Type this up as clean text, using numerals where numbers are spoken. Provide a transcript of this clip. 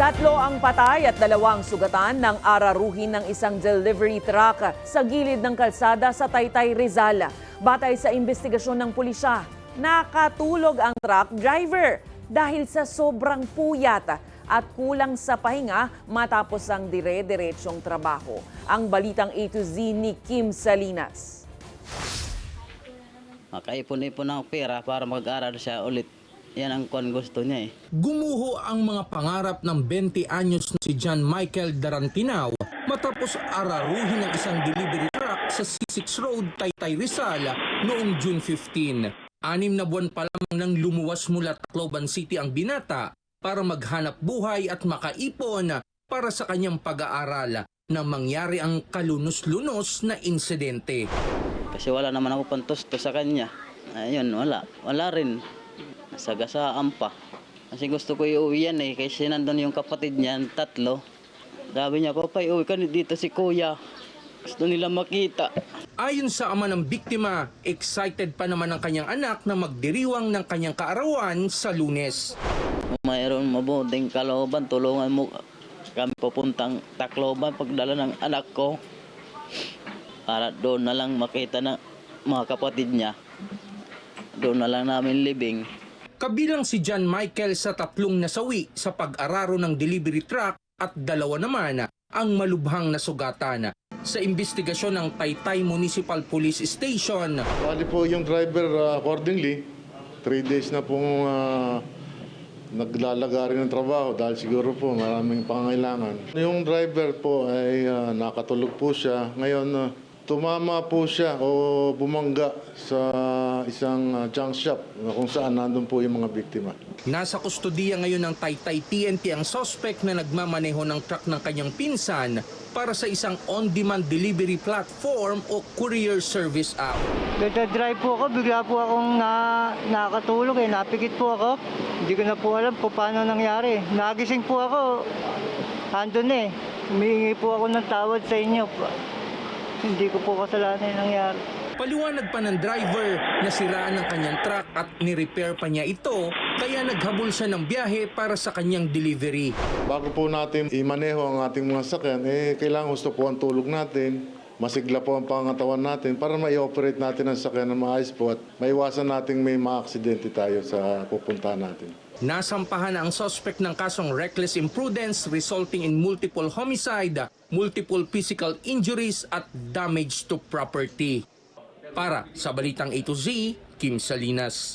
Tatlo ang patay at 2 sugatan ng araruhin ng isang delivery truck sa gilid ng kalsada sa Taytay, Rizal. Batay sa investigasyon ng pulisya, nakatulog ang truck driver dahil sa sobrang puyat at kulang sa pahinga matapos ang dire-diretsyong trabaho. Ang balitang A to Z ni Kim Salinas. Makaipon-ipon ng pera para mag-aral siya ulit. Yan ang gusto niya eh. Gumuho ang mga pangarap ng 20 anyos na si John Michael Darantinao matapos araruhin ng isang delivery truck sa C6 Road, Taytay, Rizal noong June 15. 6 na buwan pa lamang nang lumuwas mula Tacloban City ang binata para maghanap buhay at makaipon para sa kanyang pag-aaral nang mangyari ang kalunos-lunos na insidente. Kasi wala naman ako pantusto sa kanya. Ayun, wala rin. Nasagasaan pa. Kasi gusto ko iuwi yan eh. Kasi nandun yung kapatid niya, 3. Sabi niya, Papay, uwi ka dito si Kuya. Gusto nila makita. Ayon sa ama ng biktima, excited pa naman ang kanyang anak na magdiriwang ng kanyang kaarawan sa Lunes. Kung mayroon mabuting kalooban, tulungan mo kami pupuntang Tacloban pagdala ng anak ko. Para doon na lang makita ng mga kapatid niya. Doon na lang namin libing. Kabilang si John Michael sa 3 nasawi sa pag-araro ng delivery truck at 2 naman ang malubhang nasugatan. Sa investigasyon ng Taytay Municipal Police Station, Bali po yung driver accordingly, 3 days na pong naglalagari ng trabaho dahil siguro po maraming pangangailangan. Yung driver po ay nakatulog po siya. Ngayon, tumama po siya o bumangga sa isang junk shop kung saan nandun po yung mga biktima. nasa kustodiya ngayon ng Taytay PNP ang suspect na nagmamaneho ng truck ng kanyang pinsan para sa isang on-demand delivery platform o courier service app. Nagda-drive po ako, bigla po akong nakatulog napikit po ako. Hindi ko na po alam kung paano nangyari. Nagising po ako, andun humihingi po ako ng tawad sa inyo. Hindi ko po kasalanan yung nangyari. Paliwanag pa ng driver na siraan ng kanyang truck at ni-repair pa niya ito, kaya naghabol siya ng biyahe para sa kanyang delivery. Bago po natin imaneho ang ating mga sakyan, kailangan gusto po ang tulog natin, masigla po ang pangatawan natin para ma-operate natin ang sakyan na maayos po at maiwasan natin may mga aksidente tayo sa pupuntahan natin. Nasampahan na ang suspect ng kasong reckless imprudence resulting in multiple homicide, multiple physical injuries at damage to property. Para sa Balitang A to Z, Kim Salinas.